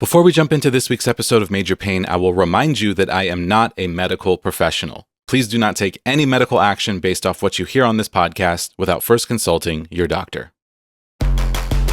Before we jump into this week's episode of Major Pain, I will remind you that I am not a medical professional. Please do not take any medical action based off what you hear on this podcast without first consulting your doctor.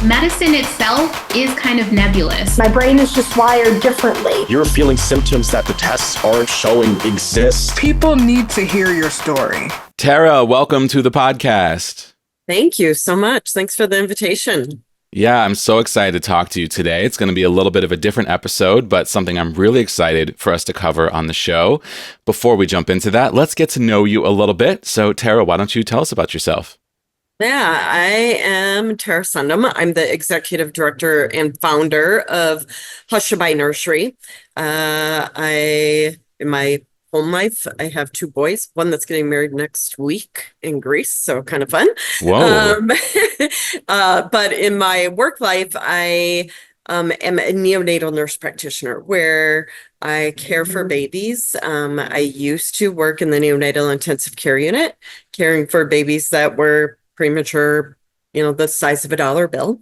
Medicine itself is kind of nebulous. My brain is just wired differently. You're feeling symptoms that the tests aren't showing exist. People need to hear your story. Tara, welcome to the podcast. Thank you so much. Thanks for the invitation. Yeah, I'm so excited to talk to you today. It's going to be a little bit of a different episode, but something I'm really excited for us to cover on the show. Before we jump into that, let's get to know you a little bit. So, Tara, why don't you tell us about yourself? Yeah, I am Tara Sundem. I'm the executive director and founder of Hushabye Nursery. In my home life, I have two boys, one that's getting married next week in Greece, so kind of fun. Whoa. But in my work life, I am a neonatal nurse practitioner where I care for babies. I used to work in the neonatal intensive care unit, caring for babies that were premature, the size of a dollar bill.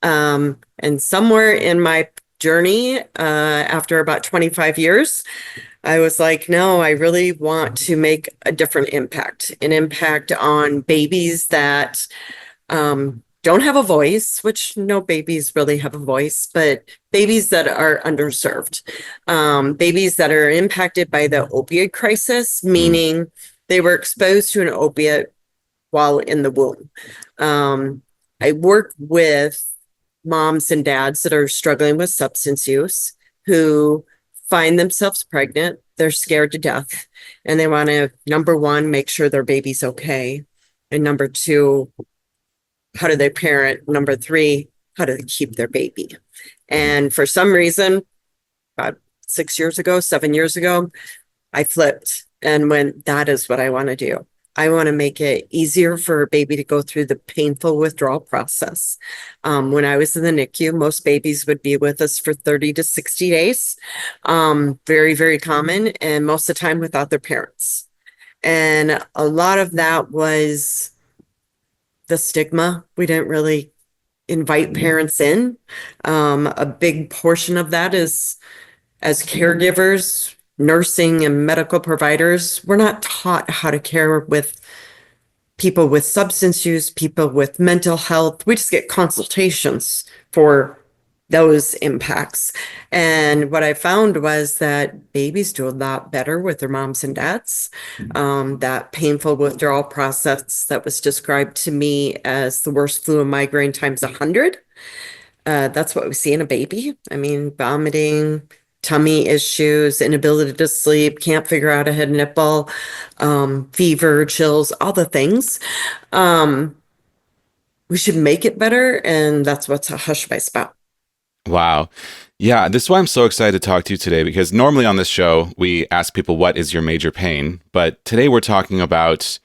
And somewhere in my journey, after about 25 years, I was like, no, I really want to make a different impact, an impact on babies that don't have a voice, which no babies really have a voice, but babies that are underserved, babies that are impacted by the opioid crisis, meaning they were exposed to an opiate while in the womb. I work with moms and dads that are struggling with substance use who find themselves pregnant. They're scared to death, and they want to, number one, make sure their baby's okay. And number two, how do they parent? Number three, how do they keep their baby? And for some reason, about 7 years ago, I flipped and went, that is what I want to do. I want to make it easier for a baby to go through the painful withdrawal process. When I was in the NICU, most babies would be with us for 30 to 60 days. Very, very common, and most of the time without their parents. And a lot of that was the stigma. We didn't really invite parents in. A big portion of that is, as caregivers, nursing and medical providers, we're not taught how to care with people with substance use, people with mental health. We just get consultations for those impacts. And what I found was that babies do a lot better with their moms and dads. That painful withdrawal process that was described to me as the worst flu and migraine times 100. That's what we see in a baby. I mean, vomiting, tummy issues, inability to sleep, can't figure out a head nipple, fever, chills, all the things. We should make it better, and that's what's a Hushabye about. Wow. Yeah, this is why I'm so excited to talk to you today, because normally on this show, we ask people, what is your major pain? But today we're talking about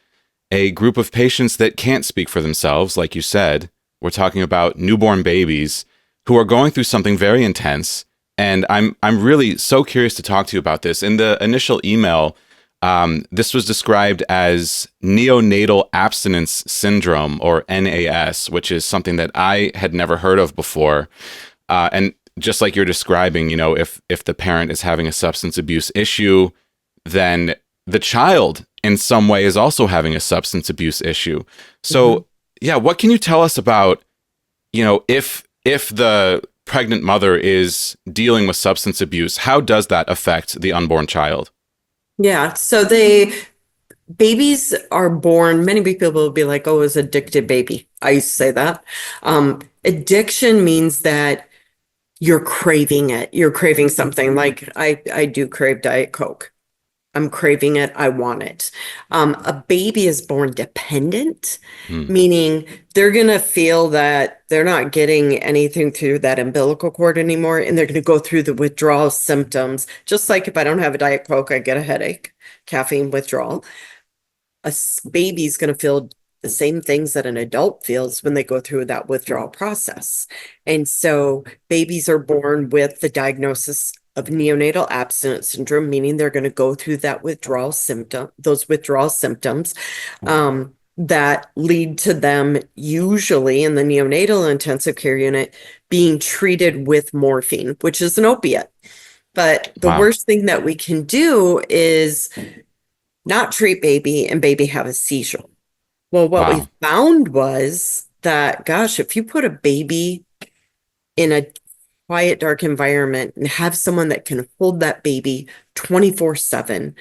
a group of patients that can't speak for themselves, like you said. We're talking about newborn babies who are going through something very intense. And I'm really so curious to talk to you about this. In the initial email, this was described as Neonatal Abstinence Syndrome, or NAS, which is something that I had never heard of before. And just like you're describing, if the parent is having a substance abuse issue, then the child in some way is also having a substance abuse issue. So, yeah, what can you tell us about, if the pregnant mother is dealing with substance abuse, how does that affect the unborn child? Yeah, so babies are born, many people will be like, oh, it's addicted baby. I used to say that. Addiction means that you're craving it. You're craving something. Like I do crave Diet Coke. I'm craving it. I want it. A baby is born dependent, meaning they're going to feel that they're not getting anything through that umbilical cord anymore. And they're going to go through the withdrawal symptoms. Just like if I don't have a Diet Coke, I get a headache, caffeine withdrawal. A baby's going to feel the same things that an adult feels when they go through that withdrawal process. And so babies are born with the diagnosis of neonatal abstinence syndrome, meaning they're going to go through that those withdrawal symptoms. that lead to them usually in the neonatal intensive care unit being treated with morphine, which is an opiate. But the Wow. worst thing that we can do is not treat baby and baby have a seizure. Well, what we Wow. found was that, gosh, if you put a baby in a quiet, dark environment and have someone that can hold that baby 24/7,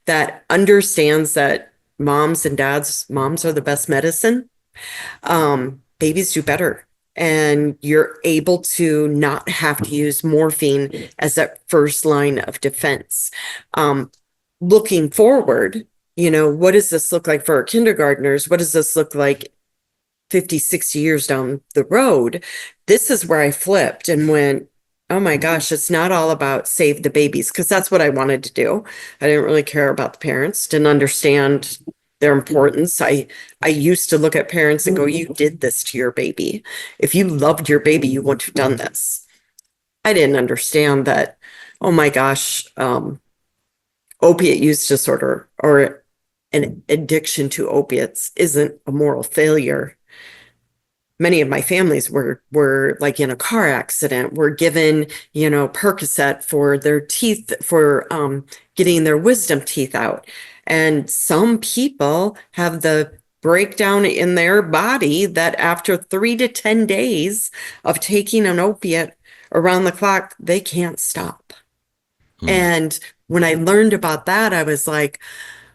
that understands that moms and dads, moms are the best medicine, babies do better. And you're able to not have to use morphine as that first line of defense. Looking forward, what does this look like for our kindergartners? What does this look like 50, 60 years down the road? This is where I flipped and went, oh my gosh, it's not all about save the babies, because that's what I wanted to do. I didn't really care about the parents, didn't understand their importance. I used to look at parents and go, you did this to your baby. If you loved your baby, you wouldn't have done this. I didn't understand that, oh my gosh, opiate use disorder or an addiction to opiates isn't a moral failure. Many of my families were like in a car accident, were given, Percocet for their teeth, for getting their wisdom teeth out. And some people have the breakdown in their body that after 3 to 10 days of taking an opiate around the clock, they can't stop. And when I learned about that, I was like,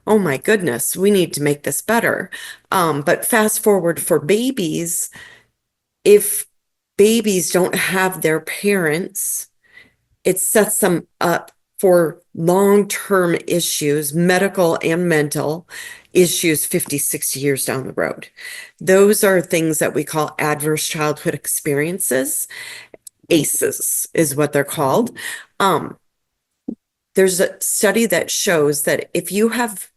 oh my goodness, we need to make this better. But fast forward for babies, if babies don't have their parents, it sets them up for long-term issues, medical and mental issues 50, 60 years down the road. Those are things that we call adverse childhood experiences. ACEs is what they're called. There's a study that shows that if you have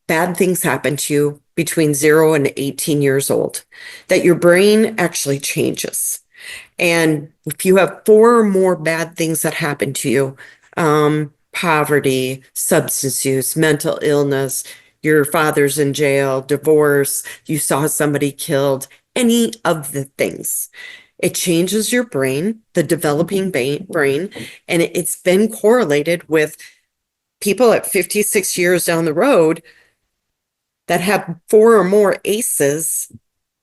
bad things happen to you between 0 and 18 years old, that your brain actually changes. And if you have 4 or more bad things that happen to you, poverty, substance use, mental illness, your father's in jail, divorce, you saw somebody killed, any of the things, it changes your brain, the developing brain, and it's been correlated with people at 56 years down the road that have 4 or more ACEs.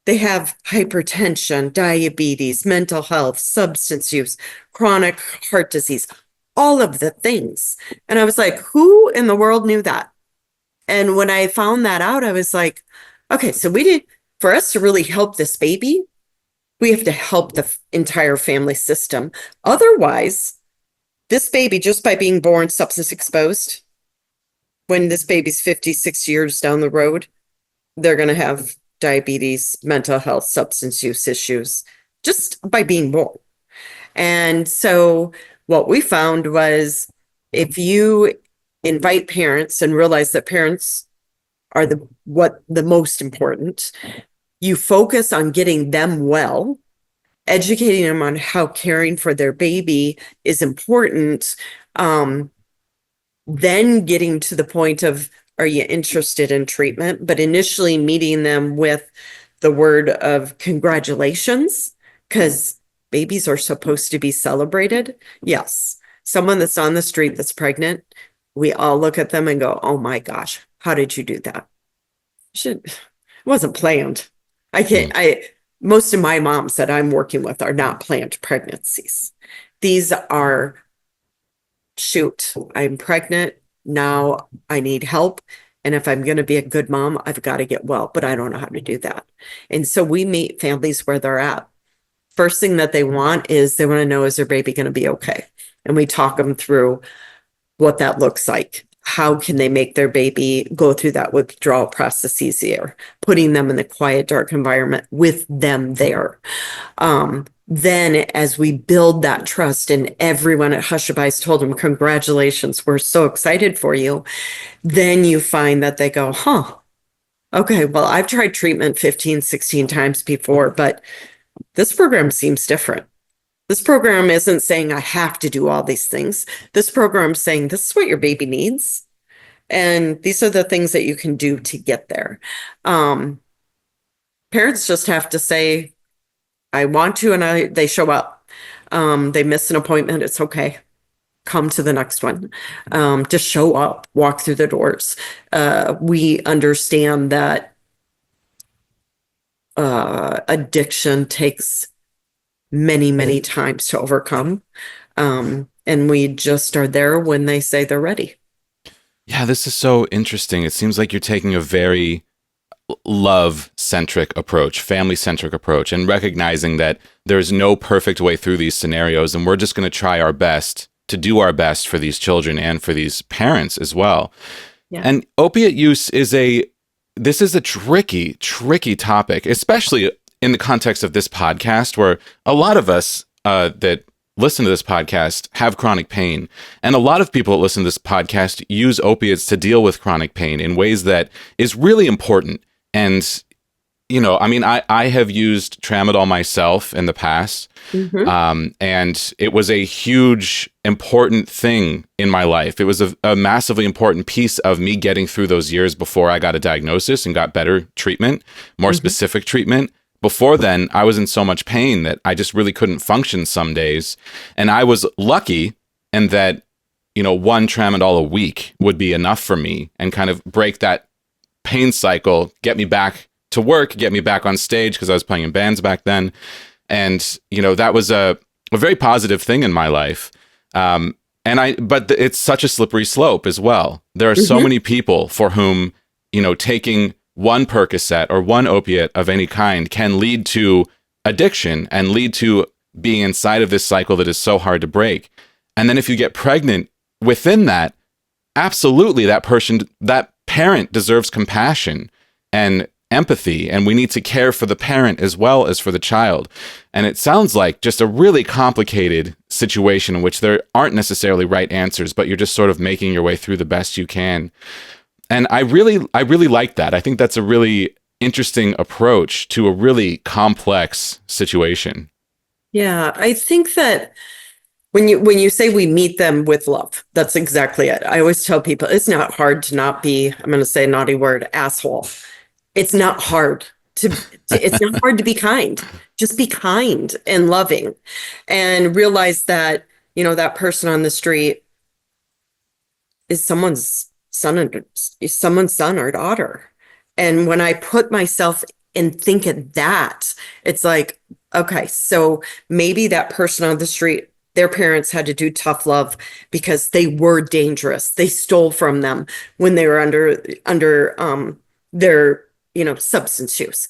They have hypertension, diabetes, mental health, substance use, chronic heart disease, all of the things. And I was like, who in the world knew that? And when I found that out, I was like, okay, so for us to really help this baby, we have to help the entire family system. Otherwise, this baby, just by being born substance exposed, when this baby's 56 years down the road, they're going to have diabetes, mental health, substance use issues just by being born. And so what we found was if you invite parents and realize that parents are the most important, you focus on getting them well, educating them on how caring for their baby is important, then getting to the point of, are you interested in treatment? But initially meeting them with the word of congratulations, because babies are supposed to be celebrated. Yes. Someone that's on the street that's pregnant, we all look at them and go, oh my gosh, how did you do that? It wasn't planned. Most of my moms that I'm working with are not planned pregnancies. These are, shoot, I'm pregnant. Now I need help. And if I'm going to be a good mom, I've got to get well, but I don't know how to do that. And so we meet families where they're at. First thing that they want is they want to know, is their baby going to be okay? And we talk them through what that looks like. How can they make their baby go through that withdrawal process easier? Putting them in the quiet, dark environment with them there. Then as we build that trust, and everyone at Hushabye's told them, congratulations, we're so excited for you. Then you find that they go, okay, well, I've tried treatment 15, 16 times before, but this program seems different. This program isn't saying I have to do all these things. This program is saying this is what your baby needs. And these are the things that you can do to get there. Parents just have to say, I want to, and they show up. They miss an appointment, it's okay. Come to the next one. Just show up, walk through the doors. We understand that addiction takes many, many times to overcome. And we just are there when they say they're ready. Yeah, this is so interesting. It seems like you're taking a very love-centric approach, family-centric approach, and recognizing that there's no perfect way through these scenarios, and we're just going to try our best to do our best for these children and for these parents as well. Yeah. And opiate use is a tricky, tricky topic, especially in the context of this podcast, where a lot of us that listen to this podcast have chronic pain. And a lot of people that listen to this podcast use opiates to deal with chronic pain in ways that is really important. And, you know, I mean, I have used tramadol myself in the past, and it was a huge, important thing in my life. It was a massively important piece of me getting through those years before I got a diagnosis and got better treatment, more specific treatment. Before then, I was in so much pain that I just really couldn't function some days. And I was lucky in that, you know, one tramadol a week would be enough for me and kind of break that pain cycle, get me back to work, get me back on stage, because I was playing in bands back then. And, you know, that was a very positive thing in my life. But it's such a slippery slope as well. There are so many people for whom, you know, taking one Percocet or one opiate of any kind can lead to addiction and lead to being inside of this cycle that is so hard to break. And then if you get pregnant within that, absolutely that parent deserves compassion and empathy, and we need to care for the parent as well as for the child. And it sounds like just a really complicated situation in which there aren't necessarily right answers, but you're just sort of making your way through the best you can. And I really like that. I think that's a really interesting approach to a really complex situation. Yeah, I think that when you say we meet them with love, that's exactly it. I always tell people it's not hard to not be, I'm going to say a naughty word, asshole. It's not hard it's not hard to be kind. Just be kind and loving, and realize that, you know, that person on the street is someone's son or daughter. And when I put myself and think of that, it's like, okay, so maybe that person on the street, their parents had to do tough love because they were dangerous. They stole from them when they were under their, you know, substance use.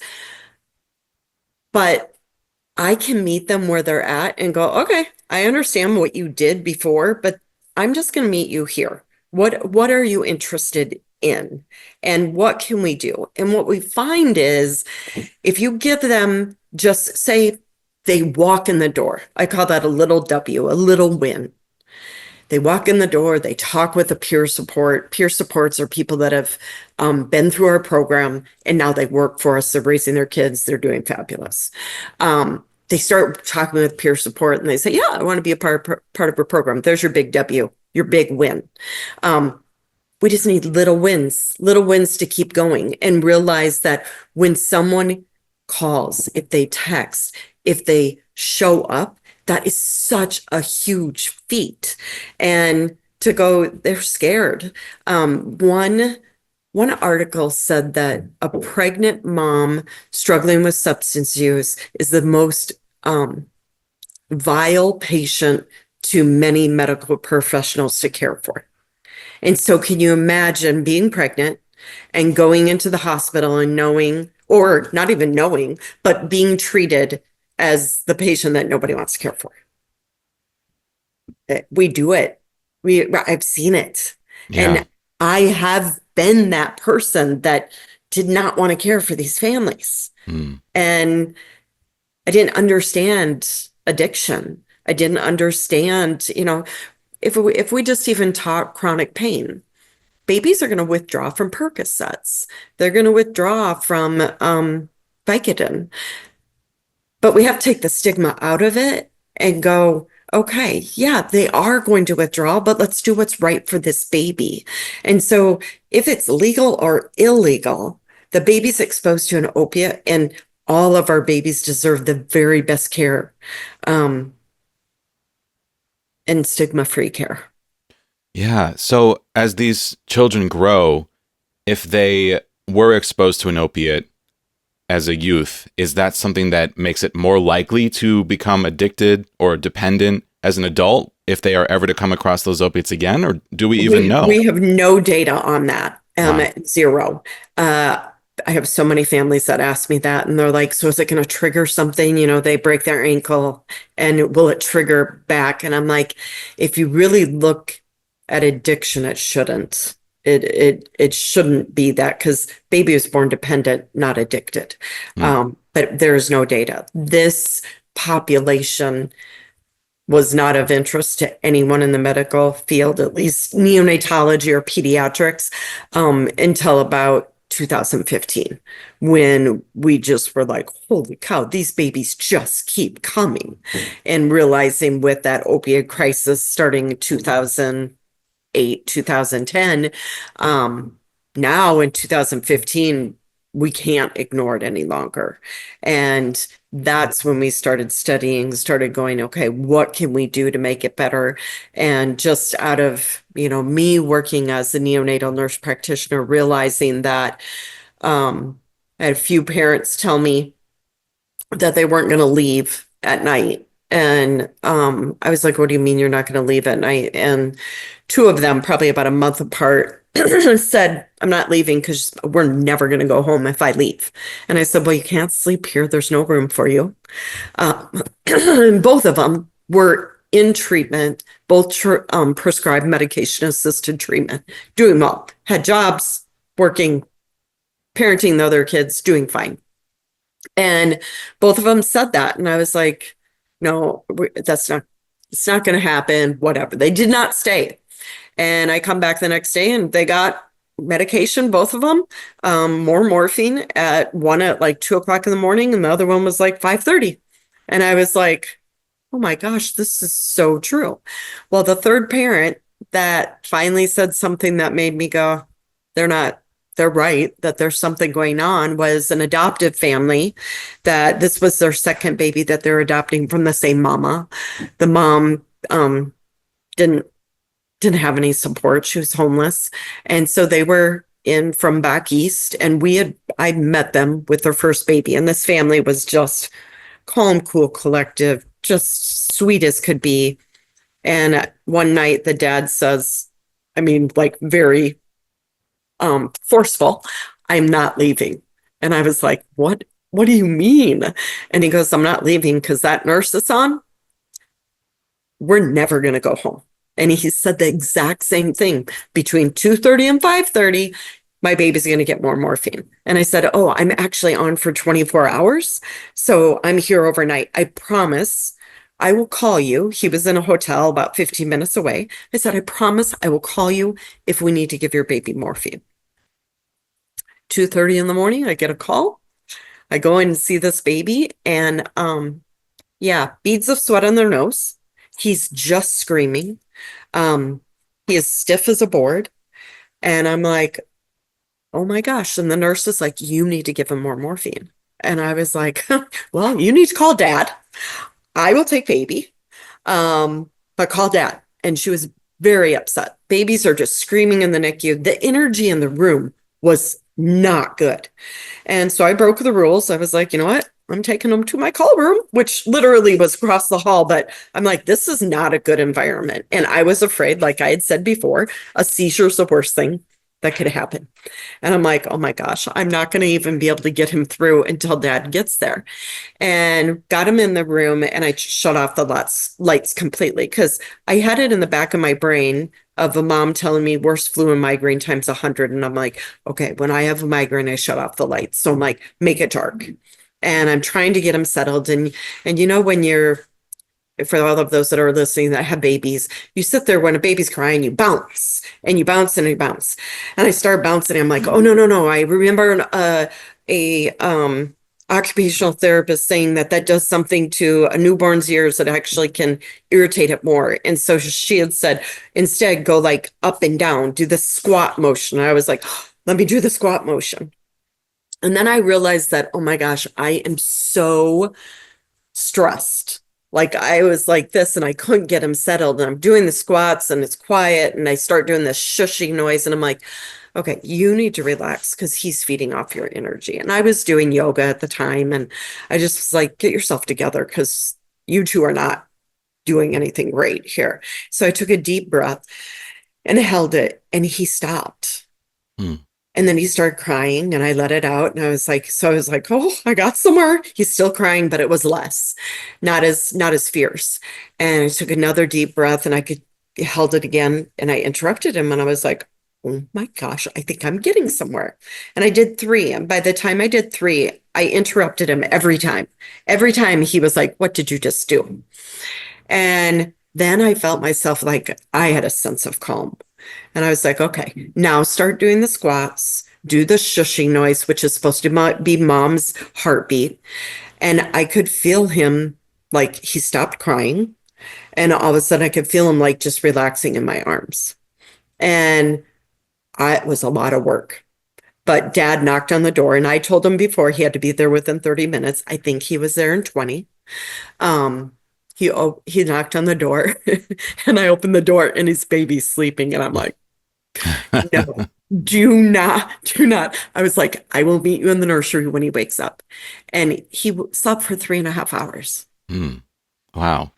But I can meet them where they're at and go, okay, I understand what you did before, but I'm just going to meet you here. What are you interested in? And what can we do? And what we find is if you give them, just say they walk in the door, I call that a little W, a little win. They walk in the door, they talk with a peer support. Peer supports are people that have been through our program, and now they work for us. They're raising their kids. They're doing fabulous. They start talking with peer support, and they say, yeah, I want to be a part of a program. There's your big W, your big win. We just need little wins to keep going, and realize that when someone calls, if they text, if they show up, that is such a huge feat. And to go, they're scared. One article said that a pregnant mom struggling with substance use is the most vile patient to many medical professionals to care for. And so can you imagine being pregnant and going into the hospital and knowing, or not even knowing, but being treated as the patient that nobody wants to care for? We do it. I've seen it. Yeah. And I have been that person that did not want to care for these families. And I didn't understand addiction. I didn't understand, you know, if we just even talk chronic pain, babies are going to withdraw from Percocets. They're going to withdraw from Vicodin. But we have to take the stigma out of it and go, okay, yeah, they are going to withdraw, but let's do what's right for this baby. And so if it's legal or illegal, the baby's exposed to an opiate, and all of our babies deserve the very best care, um, and stigma-free care. Yeah. So as these children grow, if they were exposed to an opiate as a youth, is that something that makes it more likely to become addicted or dependent as an adult if they are ever to come across those opiates again? Or do we even know? We have no data on that. Wow. Zero. I have so many families that ask me that, and they're like, so is it going to trigger something? You know, they break their ankle and will it trigger back? And I'm like, if you really look at addiction, it shouldn't. It shouldn't be that, because baby was born dependent, not addicted. But there's no data. This population was not of interest to anyone in the medical field, at least neonatology or pediatrics, until about 2015, when we just were like, holy cow, these babies just keep coming. And realizing with that opioid crisis starting in 2008, 2010, now in 2015, we can't ignore it any longer. And that's when we started studying, started going, okay, what can we do to make it better? And just out of, me working as a neonatal nurse practitioner, realizing that I had a few parents tell me that they weren't going to leave at night. And I was like, what do you mean you're not going to leave at night? And two of them, probably about a month apart, said, I'm not leaving because we're never going to go home if I leave. And I said, well, you can't sleep here. There's no room for you. Both of them were in treatment, both prescribed medication-assisted treatment, doing well, had jobs, working, parenting the other kids, doing fine. And both of them said that. And I was like, no, it's not going to happen, whatever. They did not stay. And I come back the next day and they got medication, both of them, more morphine, one at like 2:00 in the morning, and the other one was like 5:30. And I was like, oh my gosh, this is so true. Well, the third parent that finally said something that made me go, they're right, that there's something going on, was an adoptive family, that this was their second baby that they're adopting from the same mama. The mom didn't have any support. She was homeless. And so they were in from back east, and I met them with their first baby. And this family was just calm, cool, collective, just sweet as could be. And one night the dad says, like very forceful, I'm not leaving. And I was like, what do you mean? And he goes, I'm not leaving because that nurse that's on, we're never going to go home. And he said the exact same thing. Between 2:30 and 5:30, my baby's going to get more morphine. And I said, oh, I'm actually on for 24 hours. So I'm here overnight. I promise I will call you. He was in a hotel about 15 minutes away. I said, I promise I will call you if we need to give your baby morphine. 2:30 in the morning, I get a call. I go in and see this baby, and beads of sweat on their nose. He's just screaming. He is stiff as a board. And I'm like, oh my gosh. And the nurse is like, you need to give him more morphine. And I was like, well, you need to call dad. I will take baby. But call dad. And she was very upset. Babies are just screaming in the NICU. The energy in the room was not good. And so I broke the rules. I was like, you know what? I'm taking them to my call room, which literally was across the hall. But I'm like, this is not a good environment. And I was afraid, like I had said before, a seizure is the worst thing that could happen. And I'm like, oh my gosh, I'm not going to even be able to get him through until dad gets there. And got him in the room, and I shut off the lights completely, because I had it in the back of my brain of a mom telling me worst flu and migraine times 100. And I'm like, okay, when I have a migraine, I shut off the lights. So I'm like, make it dark. And I'm trying to get him settled. And when you're, for all of those that are listening that have babies, you sit there when a baby's crying, you bounce and you bounce and you bounce. And I start bouncing. I'm like, oh, no. I remember occupational therapist saying that that does something to a newborn's ears that actually can irritate it more. And so she had said, instead, go like up and down, do the squat motion. I was like, let me do the squat motion. And then I realized that, oh my gosh, I am so stressed. Like I was like this and I couldn't get him settled. And I'm doing the squats and it's quiet. And I start doing this shushing noise. And I'm like, okay, you need to relax because he's feeding off your energy. And I was doing yoga at the time. And I just was like, get yourself together because you two are not doing anything great here. So I took a deep breath and held it and he stopped. And then he started crying and I let it out. And I was like, oh, I got somewhere. He's still crying, but it was less, not as fierce. And I took another deep breath and held it again. And I interrupted him and I was like, oh my gosh, I think I'm getting somewhere. And I did 3. And by the time I did 3, I interrupted him every time. Every time he was like, what did you just do? And then I felt myself like I had a sense of calm. And I was like, okay, now start doing the squats, do the shushing noise, which is supposed to be mom's heartbeat. And I could feel him, like he stopped crying. And all of a sudden I could feel him like just relaxing in my arms. And it was a lot of work. But Dad knocked on the door and I told him before he had to be there within 30 minutes. I think he was there in 20. He knocked on the door and I opened the door and his baby's sleeping. And I'm like, no, do not. I was like, I will meet you in the nursery when he wakes up. And he slept for 3.5 hours. Wow.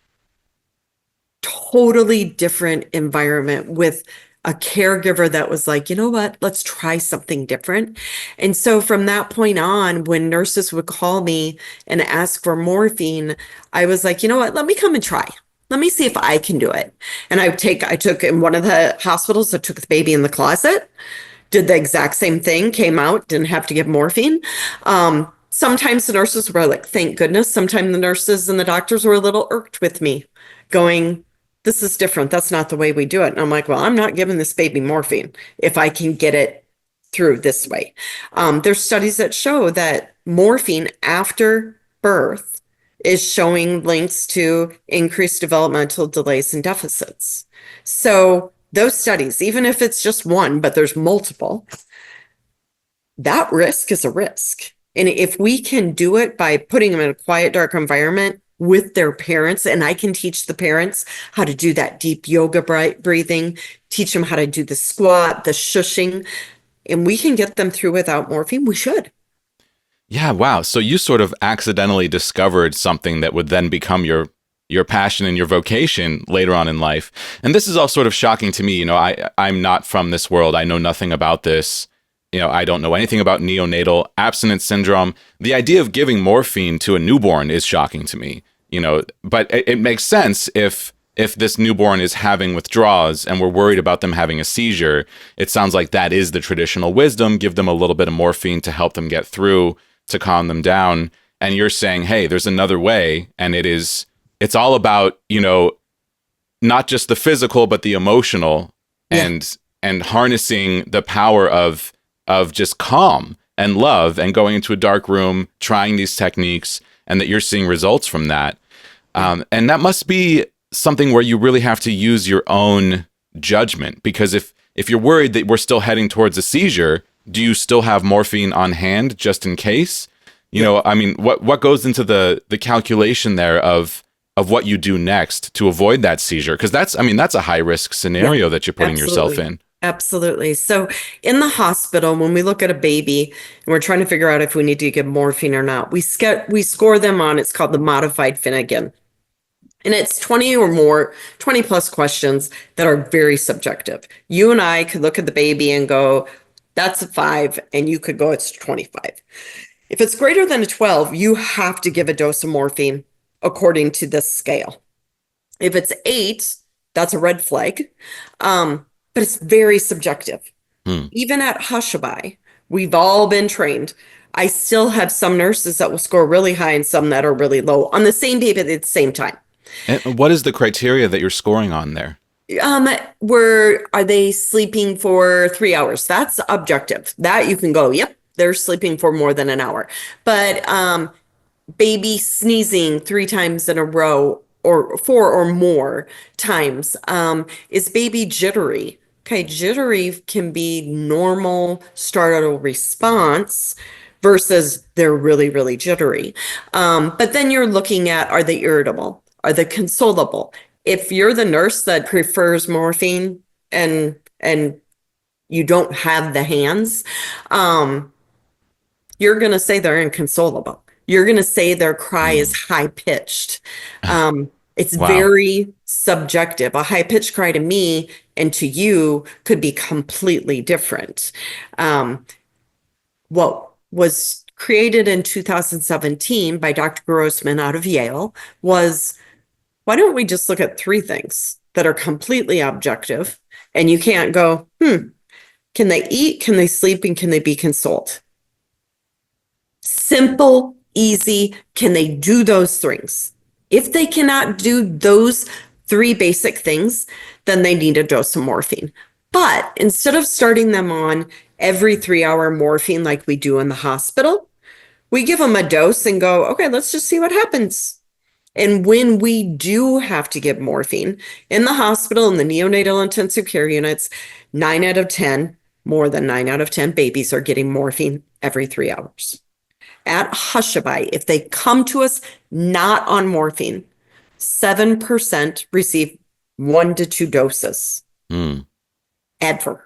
Totally different environment with a caregiver that was like, you know what, let's try something different. And so from that point on, when nurses would call me and ask for morphine, I was like, you know what, let me come and try. Let me see if I can do it. And I took in one of the hospitals, I took the baby in the closet, did the exact same thing, came out, didn't have to give morphine. Sometimes the nurses were like, thank goodness. Sometimes the nurses and the doctors were a little irked with me going, this is different. That's not the way we do it. And I'm like, well, I'm not giving this baby morphine if I can get it through this way. There's studies that show that morphine after birth is showing links to increased developmental delays and deficits. So those studies, even if it's just one, but there's multiple, that risk is a risk. And if we can do it by putting them in a quiet, dark environment with their parents, and I can teach the parents how to do that deep yoga breathing, teach them how to do the squat, the shushing, and we can get them through without morphine, we should. Yeah, wow. So you sort of accidentally discovered something that would then become your passion and your vocation later on in life. And this is all sort of shocking to me. You know, I'm not from this world. I know nothing about this. You know, I don't know anything about neonatal abstinence syndrome. The idea of giving morphine to a newborn is shocking to me, you know, but it makes sense if this newborn is having withdrawals and we're worried about them having a seizure. It sounds like that is the traditional wisdom. Give them a little bit of morphine to help them get through, to calm them down. And you're saying, hey, there's another way. And it's all about, you know, not just the physical, but the emotional and harnessing the power of just calm and love and going into a dark room, trying these techniques, and that you're seeing results from that. And that must be something where you really have to use your own judgment, because if you're worried that we're still heading towards a seizure, do you still have morphine on hand just in case? You know, I mean, what goes into the calculation there of what you do next to avoid that seizure? Because that's a high risk scenario that you're putting yourself in. Absolutely. So in the hospital, when we look at a baby and we're trying to figure out if we need to give morphine or not, we score them on, it's called the modified Finnegan. And it's 20 plus questions that are very subjective. You and I could look at the baby and go, that's a 5, and you could go, it's 25. If it's greater than a 12, you have to give a dose of morphine according to this scale. If it's 8, that's a red flag. But it's very subjective. Even at Hushabye, we've all been trained. I still have some nurses that will score really high and some that are really low on the same baby at the same time. And what is the criteria that you're scoring on there? Are they sleeping for 3 hours? That's objective. That you can go, yep, they're sleeping for more than an hour. But baby sneezing 3 times in a row or 4 or more times. Is baby jittery? Okay, jittery can be normal startle response versus they're really, really jittery. But then you're looking at, are they irritable? Are they consolable? If you're the nurse that prefers morphine and you don't have the hands, you're going to say they're inconsolable. You're going to say their cry is high pitched. It's Wow. very subjective. A high pitched cry to me and to you could be completely different. What was created in 2017 by Dr. Grossman out of Yale was, why don't we just look at 3 things that are completely objective and you can't go, can they eat, can they sleep, and can they be consoled? Simple, easy. Can they do those things? If they cannot do those 3 basic things, then they need a dose of morphine. But instead of starting them on every 3-hour morphine like we do in the hospital, we give them a dose and go, okay, let's just see what happens. And when we do have to give morphine in the hospital, in the neonatal intensive care units, 9 out of 10, more than 9 out of 10 babies are getting morphine every 3 hours. At Hushabye, if they come to us not on morphine, 7% receive 1 to 2 doses ever.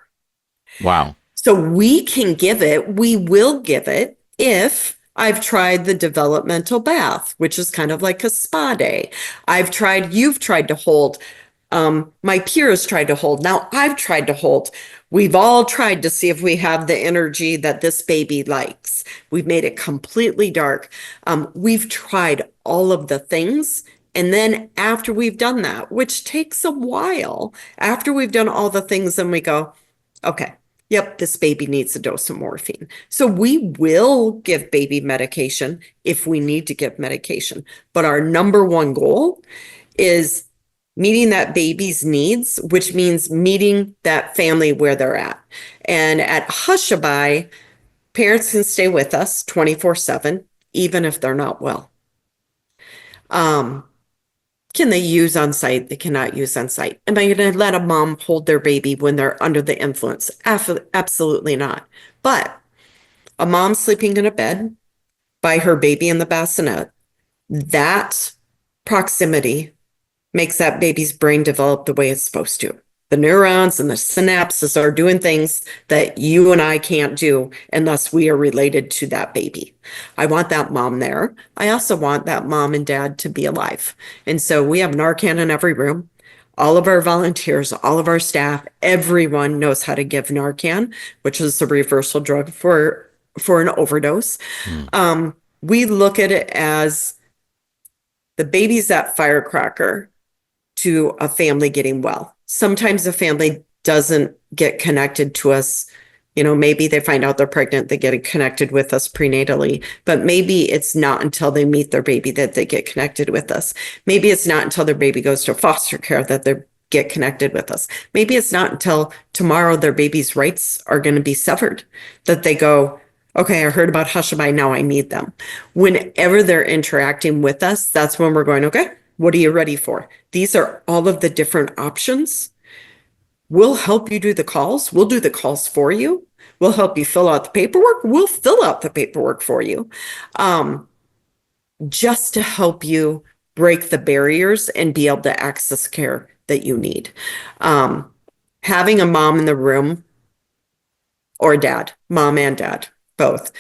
Wow. So we can give it, we will give it if I've tried the developmental bath, which is kind of like a spa day. You've tried to hold, my peers tried to hold. Now I've tried to hold. We've all tried to see if we have the energy that this baby likes. We've made it completely dark. We've tried all of the things. And then after we've done that, which takes a while, after we've done all the things, then we go, okay, yep, this baby needs a dose of morphine. So we will give baby medication if we need to give medication. But our number one goal is meeting that baby's needs, which means meeting that family where they're at. And at Hushabye, parents can stay with us 24/7, even if they're not well. Can they use on site? They cannot use on site. Am I going to let a mom hold their baby when they're under the influence? Absolutely not. But a mom sleeping in a bed by her baby in the bassinet, that proximity makes that baby's brain develop the way it's supposed to. The neurons and the synapses are doing things that you and I can't do unless we are related to that baby. I want that mom there. I also want that mom and dad to be alive. And so we have Narcan in every room. All of our volunteers, all of our staff, everyone knows how to give Narcan, which is the reversal drug for an overdose. We look at it as the baby's that firecracker to a family getting well. Sometimes a family doesn't get connected to us. Maybe they find out they're pregnant, they get connected with us prenatally, but maybe it's not until they meet their baby that they get connected with us. Maybe it's not until their baby goes to foster care that they get connected with us. Maybe it's not until tomorrow their baby's rights are going to be severed that they go, okay, I heard about Hushabye, now I need them. Whenever they're interacting with us, that's when we're going, okay, what are you ready for? These are all of the different options. We'll help you do the calls. We'll do the calls for you. We'll help you fill out the paperwork. We'll fill out the paperwork for you. Just to help you break the barriers and be able to access care that you need. Having a mom in the room or dad, mom and dad, both,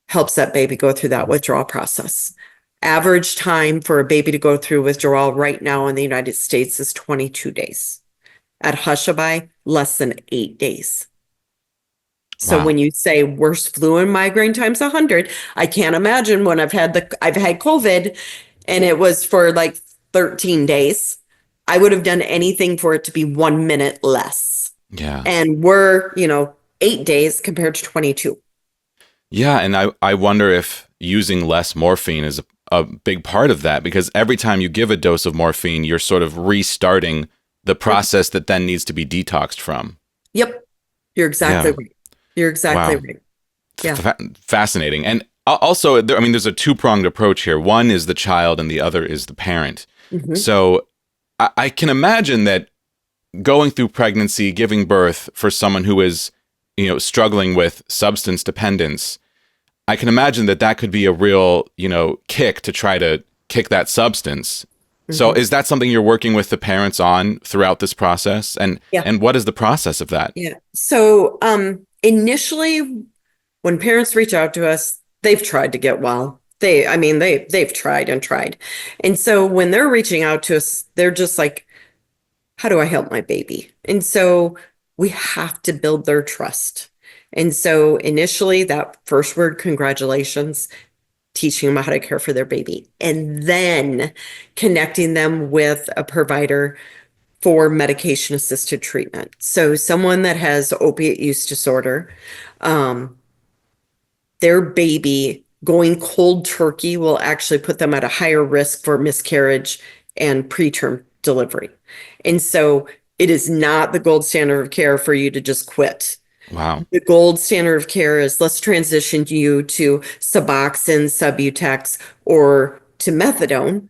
helps that baby go through that withdrawal process. Average time for a baby to go through withdrawal right now in the United States is 22 days. At Hushabye, less than 8 days. So Wow. when you say worst flu and migraine times 100, I can't imagine when I've had COVID and it was for like 13 days. I would have done anything for it to be 1 minute less. Yeah. And we're, 8 days compared to 22. Yeah. And I wonder if using less morphine is a big part of that, because every time you give a dose of morphine, you're sort of restarting the process that then needs to be detoxed from. Yep. You're exactly right. You're exactly Wow. right. Yeah. Fascinating. And also, I mean, there's a two-pronged approach here. One is the child and the other is the parent. Mhm. So I can imagine that going through pregnancy, giving birth for someone who is, struggling with substance dependence, I can imagine that could be a real, kick to try to kick that substance. So is that something you're working with the parents on throughout this process? And Yeah. and what is the process of that? Yeah. So initially, when parents reach out to us, they've tried to get well. They've tried and tried. And so when they're reaching out to us, they're just like, how do I help my baby? And so we have to build their trust. And so initially, that first word, congratulations, teaching them how to care for their baby, and then connecting them with a provider for medication assisted treatment. So someone that has opiate use disorder, their baby going cold turkey will actually put them at a higher risk for miscarriage and preterm delivery. And so it is not the gold standard of care for you to just quit. Wow. The gold standard of care is let's transition you to Suboxone, Subutex, or to methadone,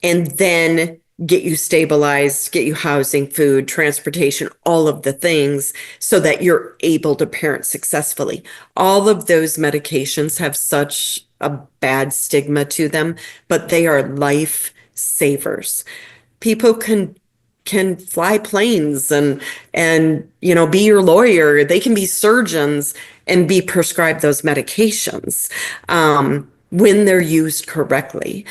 and then get you stabilized, get you housing, food, transportation, all of the things so that you're able to parent successfully. All of those medications have such a bad stigma to them, but they are life savers. People can fly planes and be your lawyer. They can be surgeons and be prescribed those medications when they're used correctly.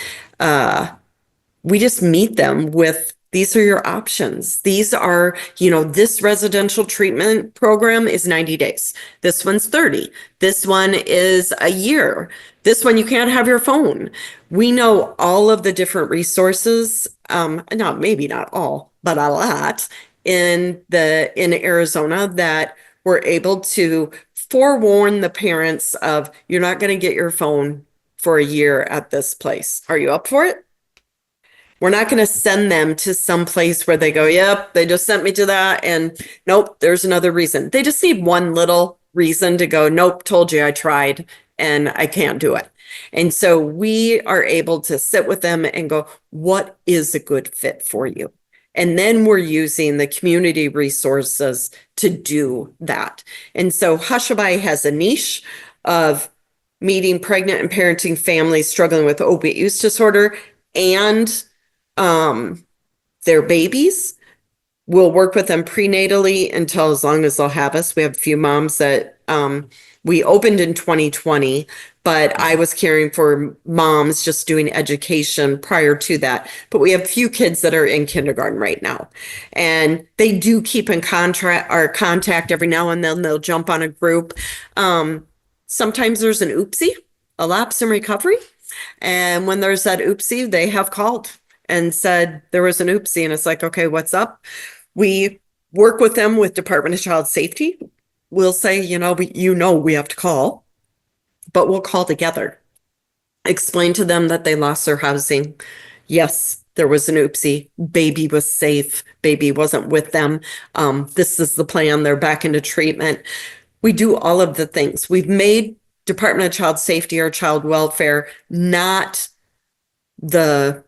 We just meet them with, these are your options. These are, this residential treatment program is 90 days. This one's 30. This one is a year. This one, you can't have your phone. We know all of the different resources, maybe not all, but a lot in Arizona that we're able to forewarn the parents of, you're not going to get your phone for a year at this place. Are you up for it? We're not going to send them to some place where they go, yep, they just sent me to that. And nope, there's another reason. They just need one little reason to go, nope, told you I tried and I can't do it. And so we are able to sit with them and go, what is a good fit for you? And then we're using the community resources to do that. And so Hushabye has a niche of meeting pregnant and parenting families struggling with opiate use disorder and their babies. We'll work with them prenatally until as long as they'll have us. We have a few moms that we opened in 2020, but I was caring for moms just doing education prior to that. But we have a few kids that are in kindergarten right now, and they do keep in contact every now and then. They'll jump on a group. Sometimes there's an oopsie, a lapse in recovery. And when there's that oopsie, they have called and said there was an oopsie, and it's like, okay, what's up? We work with them with Department of Child Safety. We'll say, we have to call, but we'll call together. Explain to them that they lost their housing. Yes, there was an oopsie. Baby was safe. Baby wasn't with them. This is the plan. They're back into treatment. We do all of the things. We've made Department of Child Safety or child welfare not the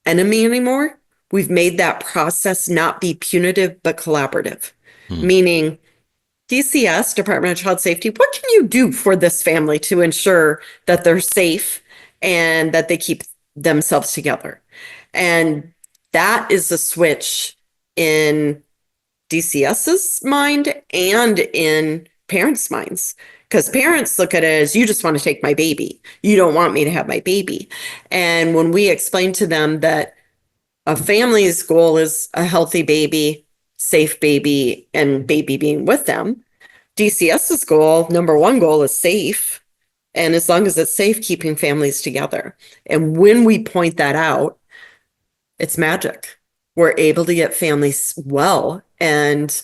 enemy anymore. We've made that process not be punitive, but collaborative, meaning DCS, Department of Child Safety, what can you do for this family to ensure that they're safe and that they keep themselves together? And that is the switch in DCS's mind and in parents' minds. Because parents look at it as, you just want to take my baby. You don't want me to have my baby. And when we explain to them that a family's goal is a healthy baby, safe baby, and baby being with them, DCS's goal, number one goal, is safe. And as long as it's safe, keeping families together. And when we point that out, it's magic. We're able to get families well, and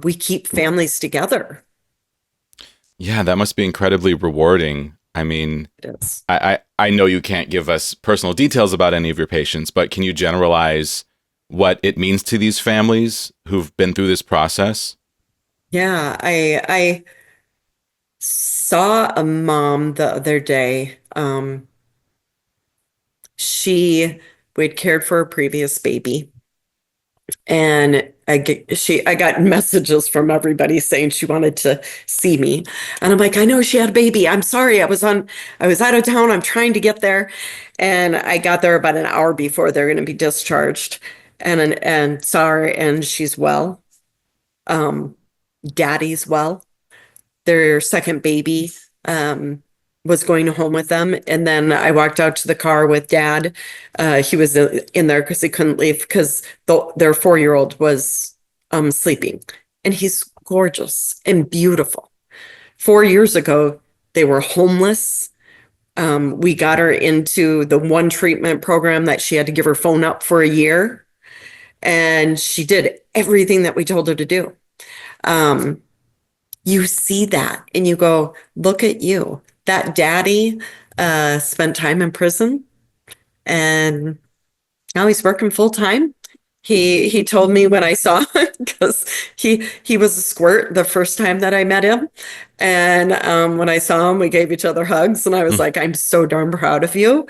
we keep families together. Yeah, that must be incredibly rewarding. I mean, It is. I know you can't give us personal details about any of your patients, but can you generalize what it means to these families who've been through this process? Yeah, saw a mom the other day. We'd cared for a previous baby, and I got messages from everybody saying she wanted to see me. And I'm like, I know she had a baby. I'm sorry. I was out of town. I'm trying to get there. And I got there about an hour before they're going to be discharged. And sorry, and she's well. Daddy's well. Their second baby was going home with them. And then I walked out to the car with dad. He was in there because he couldn't leave because their 4-year-old was sleeping. And he's gorgeous and beautiful. 4 years ago, they were homeless. We got her into the one treatment program that she had to give her phone up for a year. And she did everything that we told her to do. You see that and you go, look at you. That daddy spent time in prison and now he's working full time. He told me when I saw him, because he was a squirt the first time that I met him. And when I saw him, we gave each other hugs and I was like, I'm so darn proud of you.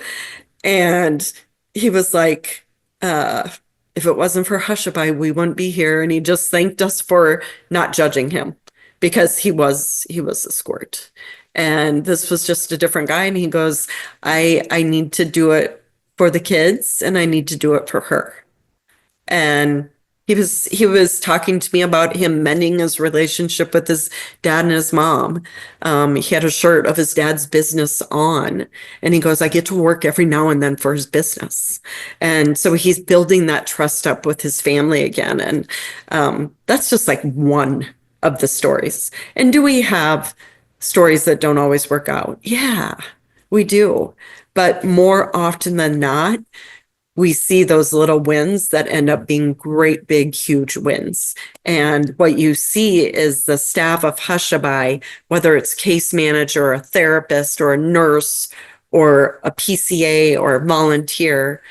And he was like, if it wasn't for Hushabye, we wouldn't be here. And he just thanked us for not judging him because he was a squirt. And this was just a different guy. And he goes, I need to do it for the kids and I need to do it for her. And he was talking to me about him mending his relationship with his dad and his mom. He had a shirt of his dad's business on, and he goes, I get to work every now and then for his business. And so he's building that trust up with his family again. And that's just like one of the stories. And do we have stories that don't always work out? Yeah, we do. But more often than not, we see those little wins that end up being great, big, huge wins. And what you see is the staff of Hushabye, whether it's case manager, or a therapist, or a nurse, or a PCA, or a volunteer,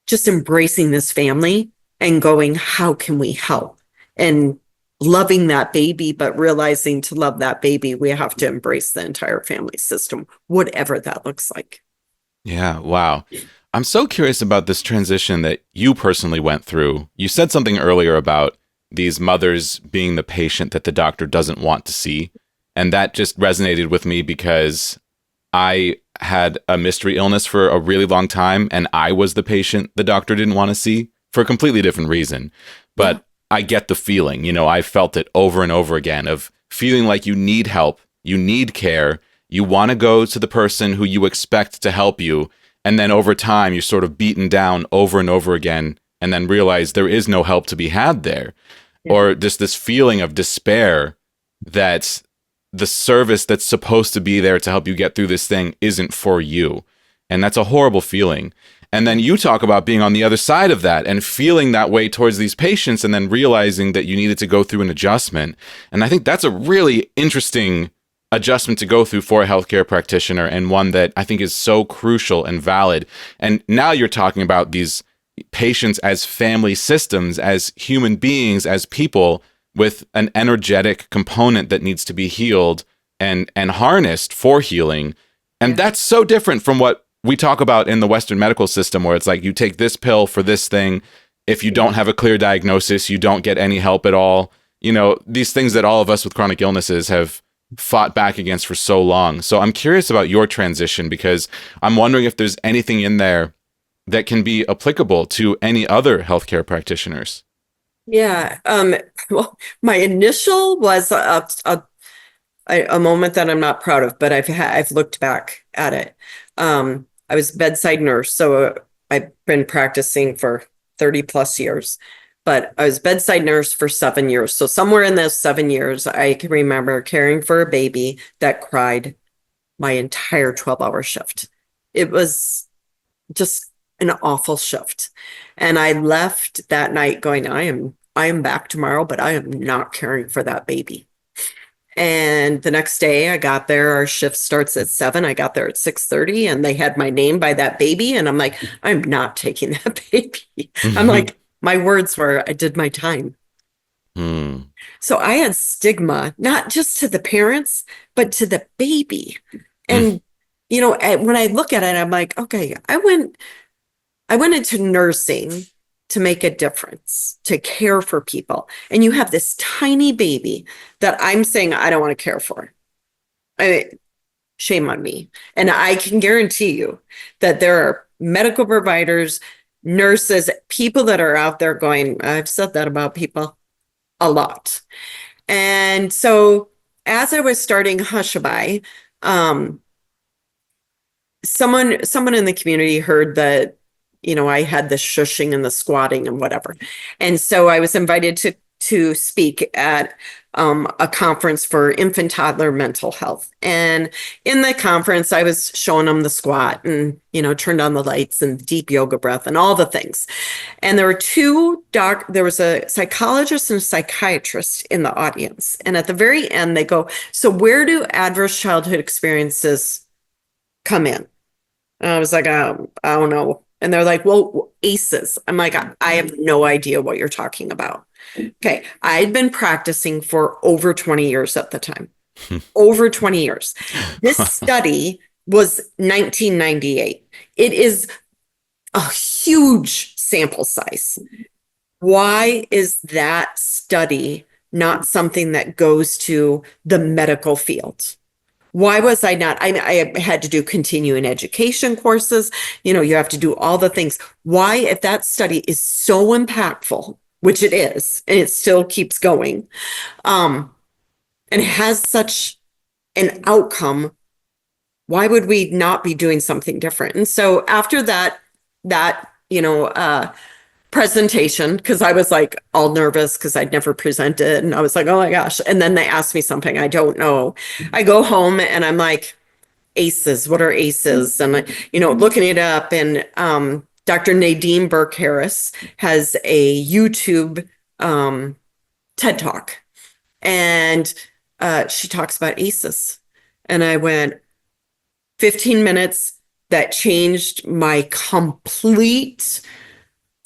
just embracing this family and going, how can we help? And loving that baby, but realizing to love that baby, we have to embrace the entire family system, whatever that looks like. Yeah, wow. I'm so curious about this transition that you personally went through. You said something earlier about these mothers being the patient that the doctor doesn't want to see. And that just resonated with me because I had a mystery illness for a really long time and I was the patient the doctor didn't want to see for a completely different reason. But I get the feeling, I felt it over and over again of feeling like you need help, you need care, you want to go to the person who you expect to help you. And then over time, you're sort of beaten down over and over again and then realize there is no help to be had there. Yeah. Or just this feeling of despair that the service that's supposed to be there to help you get through this thing isn't for you. And that's a horrible feeling. And then you talk about being on the other side of that and feeling that way towards these patients and then realizing that you needed to go through an adjustment. And I think that's a really interesting adjustment to go through for a healthcare practitioner and one that I think is so crucial and valid. And now you're talking about these patients as family systems, as human beings, as people with an energetic component that needs to be healed and harnessed for healing. And that's so different from what we talk about in the Western medical system, where it's like you take this pill for this thing. If you don't have a clear diagnosis, you don't get any help at all. These things that all of us with chronic illnesses have fought back against for so long. So I'm curious about your transition because I'm wondering if there's anything in there that can be applicable to any other healthcare practitioners. Yeah. Well, my initial was a moment that I'm not proud of, but I've looked back at it. I was a bedside nurse, so I've been practicing for 30 plus years. But I was bedside nurse for 7 years. So somewhere in those 7 years, I can remember caring for a baby that cried my entire 12-hour shift. It was just an awful shift. And I left that night going, I am back tomorrow, but I am not caring for that baby. And the next day I got there, our shift starts at 7. I got there at 6:30 and they had my name by that baby. And I'm like, I'm not taking that baby. I'm like, my words were, I did my time. Hmm. So I had stigma, not just to the parents, but to the baby. And, when I look at it, I'm like, okay, I went into nursing to make a difference, to care for people. And you have this tiny baby that I'm saying I don't want to care for. Shame on me. And I can guarantee you that there are medical providers, nurses, people that are out there going, I've said that about people a lot. And so as I was starting Hushabye, someone in the community heard that, I had the shushing and the squatting and whatever. And so I was invited to speak at a conference for infant toddler mental health. And in the conference, I was showing them the squat and, turned on the lights and deep yoga breath and all the things. And there was a psychologist and a psychiatrist in the audience. And at the very end, they go, so where do adverse childhood experiences come in? And I was like, I don't know. And they're like, well, ACEs. I'm like, I have no idea what you're talking about. Okay. I'd been practicing for over 20 years at the time. Over 20 years. This study was 1998. It is a huge sample size. Why is that study not something that goes to the medical field? Why was I not? I had to do continuing education courses. You have to do all the things. Why, if that study is so impactful, which it is, and it still keeps going, and has such an outcome, why would we not be doing something different? And so after that, presentation, because I was like all nervous because I'd never presented, and I was like, oh my gosh. And then they asked me something I don't know. I go home and I'm like, ACEs, what are ACEs? And looking it up, and Dr. Nadine Burke Harris has a YouTube TED Talk, and she talks about ACEs. And I went 15 minutes that changed my complete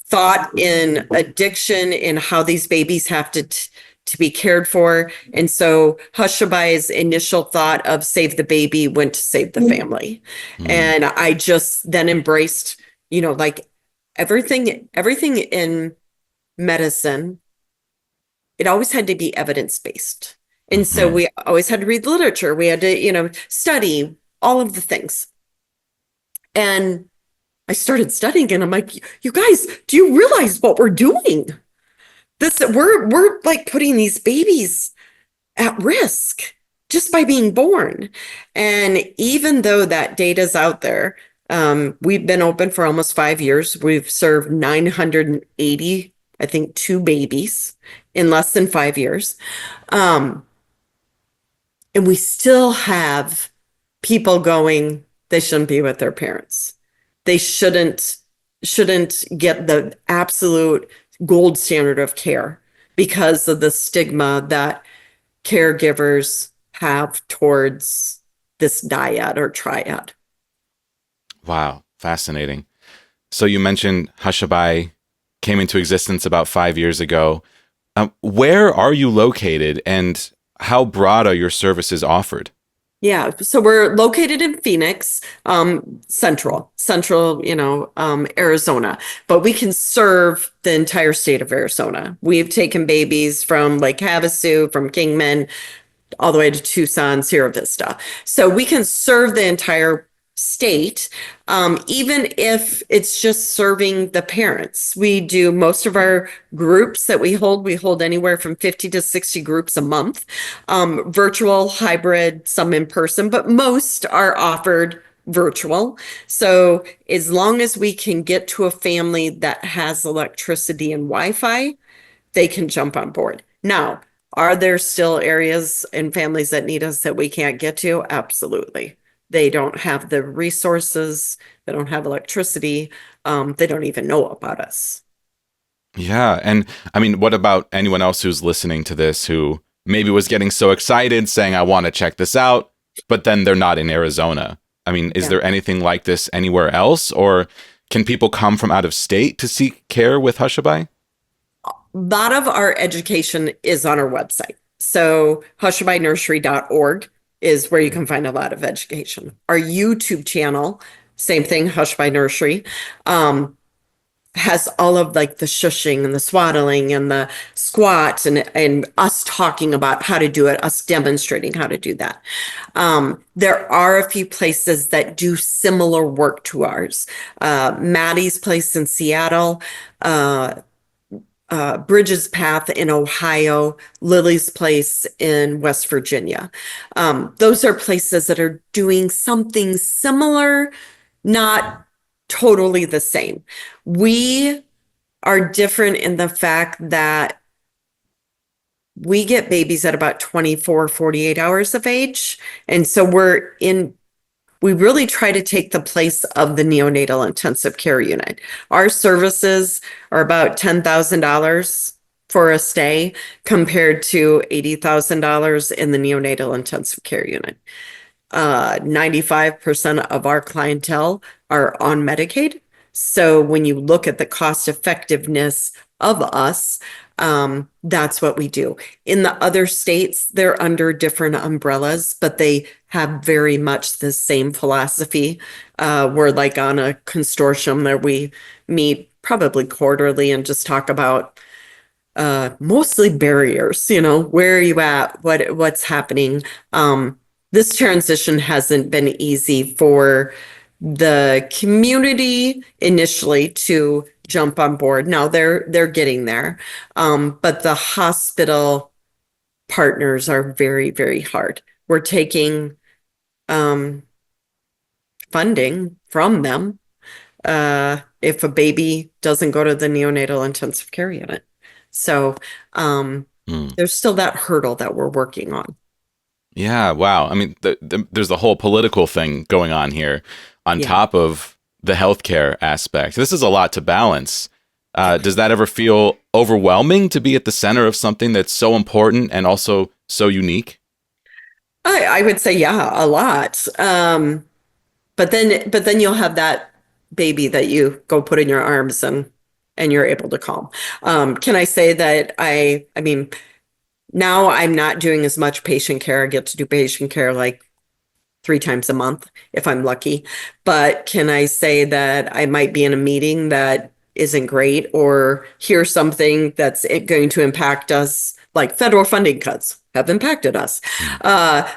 thought in addiction, in how these babies have to be cared for. And so Hushabye's initial thought of save the baby went to save the family. And I just then embraced, like everything in medicine, it always had to be evidence-based. And so we always had to read literature. We had to, study all of the things. And I started studying, and I'm like, you guys, do you realize what we're doing? We're like putting these babies at risk just by being born. And even though that data's out there, we've been open for almost 5 years. We've served 980, I think, 2 babies in less than 5 years. And we still have people going, they shouldn't be with their parents. They shouldn't get the absolute gold standard of care because of the stigma that caregivers have towards this dyad or triad. Wow, fascinating. So you mentioned Hushabye came into existence about 5 years ago. Where are you located, and how broad are your services offered? Yeah, so we're located in Phoenix, central, Arizona, but we can serve the entire state of Arizona. We've taken babies from Lake Havasu, from Kingman, all the way to Tucson, Sierra Vista. So we can serve the entire state, even if it's just serving the parents. We do most of our groups that we hold anywhere from 50 to 60 groups a month, virtual, hybrid, some in person, but most are offered virtual. So as long as we can get to a family that has electricity and Wi-Fi, they can jump on board. Now, are there still areas and families that need us that we can't get to? Absolutely. They don't have the resources. They don't have electricity. They don't even know about us. Yeah. And I mean, what about anyone else who's listening to this who maybe was getting so excited saying, I want to check this out, but then they're not in Arizona? I mean, is there anything like this anywhere else? Or can people come from out of state to seek care with Hushabye? lot of our education is on our website. So hushabyenursery.org is where you can find a lot of education. Our YouTube channel, same thing, Hushabye Nursery, has all of like the shushing and the swaddling and the squats and us talking about how to do it, us demonstrating how to do that. There are a few places that do similar work to ours. Maddie's place in Seattle, Bridges Path in Ohio, Lily's Place in West Virginia. Those are places that are doing something similar, not totally the same. We are different in the fact that we get babies at about 24, 48 hours of age. And so we really try to take the place of the neonatal intensive care unit. Our services are about $10,000 for a stay compared to $80,000 in the neonatal intensive care unit. 95% of our clientele are on Medicaid. So when you look at the cost effectiveness of us, that's what we do. In the other states, they're under different umbrellas, but they have very much the same philosophy. We're like on a consortium that we meet probably quarterly and just talk about mostly barriers, where are you at? What's happening? This transition hasn't been easy for the community initially to jump on board. Now they're getting there. But the hospital partners are very, very hard. We're taking funding from them if a baby doesn't go to the neonatal intensive care unit. So there's still that hurdle that we're working on. Yeah, wow. I mean, there's the whole political thing going on here on top of the healthcare aspect. This is a lot to balance. Does that ever feel overwhelming to be at the center of something that's so important and also so unique? I would say, yeah, a lot. But then you'll have that baby that you go put in your arms and you're able to calm. Can I say that I mean, now I'm not doing as much patient care. I get to do patient care like 3 times a month if I'm lucky. But can I say that I might be in a meeting that isn't great or hear something that's going to impact us, like federal funding cuts have impacted us.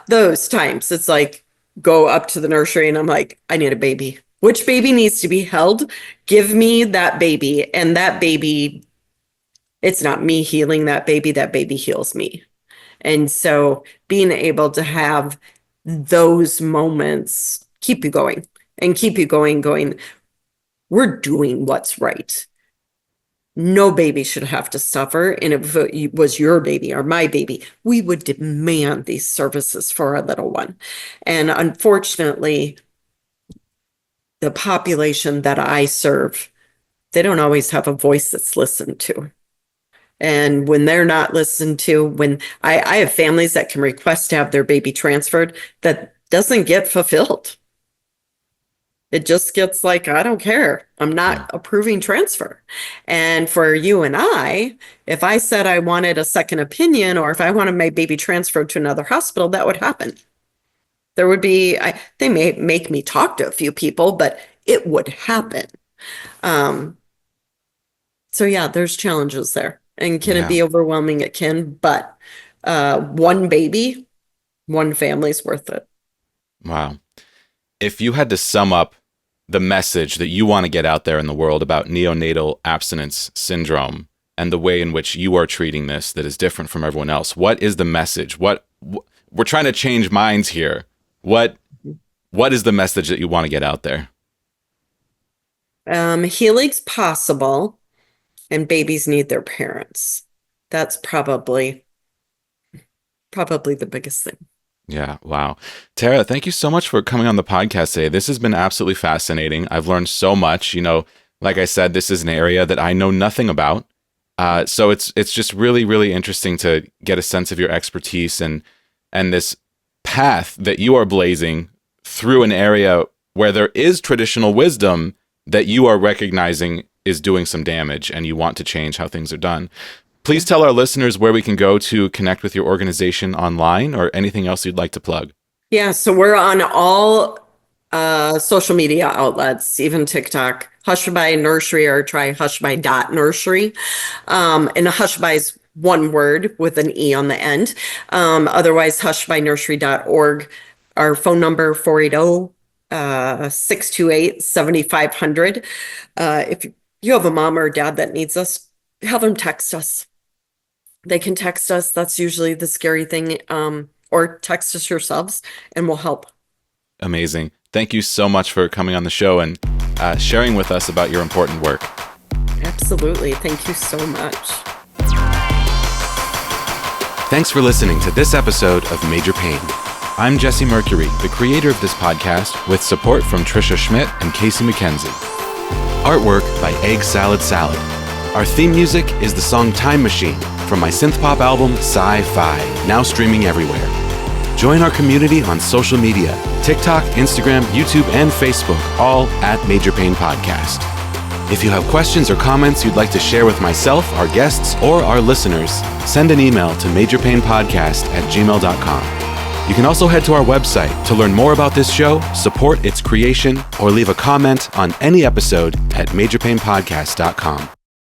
Those times it's like go up to the nursery and I'm like, I need a baby. Which baby needs to be held? Give me that baby. And that baby, it's not me healing that baby heals me. And so being able to have those moments keep you going, we're doing what's right. No baby should have to suffer. And if it was your baby or my baby, we would demand these services for our little one. And unfortunately, the population that I serve, they don't always have a voice that's listened to. And when they're not listened to, when I have families that can request to have their baby transferred, that doesn't get fulfilled. It just gets like, I don't care. I'm not approving transfer. And for you and I, if I said I wanted a second opinion or if I wanted my baby transferred to another hospital, that would happen. There would be, they may make me talk to a few people, but it would happen. So yeah, there's challenges there. And can it be overwhelming? It can, but one baby, one family's worth it. Wow. If you had to sum up the message that you want to get out there in the world about neonatal abstinence syndrome and the way in which you are treating this that is different from everyone else, what is the message? We're trying to change minds here. What is the message that you want to get out there? Healing's possible, and babies need their parents. That's probably the biggest thing. Yeah. Wow. Tara, thank you so much for coming on the podcast today. This has been absolutely fascinating. I've learned so much. Like I said, this is an area that I know nothing about. So it's just really, really interesting to get a sense of your expertise and this path that you are blazing through an area where there is traditional wisdom that you are recognizing is doing some damage and you want to change how things are done. Please tell our listeners where we can go to connect with your organization online or anything else you'd like to plug. Yeah, so we're on all social media outlets, even TikTok. Hushabye Nursery, or try hushabye.nursery. And Hushabye is one word with an E on the end. Otherwise, hushabyenursery.org. Our phone number, 480-628-7500. If you have a mom or a dad that needs us, have them text us. They can text us. That's usually the scary thing. Or text us yourselves and we'll help. Amazing. Thank you so much for coming on the show and sharing with us about your important work. Absolutely. Thank you so much. Thanks for listening to this episode of Major Pain. I'm Jesse Mercury, the creator of this podcast, with support from Trisha Schmidt and Casey McKenzie. Artwork by Egg Salad Salad. Our theme music is the song Time Machine from my synthpop album Sci-Fi, now streaming everywhere. Join our community on social media, TikTok, Instagram, YouTube, and Facebook, all at Major Pain Podcast. If you have questions or comments you'd like to share with myself, our guests, or our listeners, send an email to majorpainpodcast@gmail.com. You can also head to our website to learn more about this show, support its creation, or leave a comment on any episode at majorpainpodcast.com.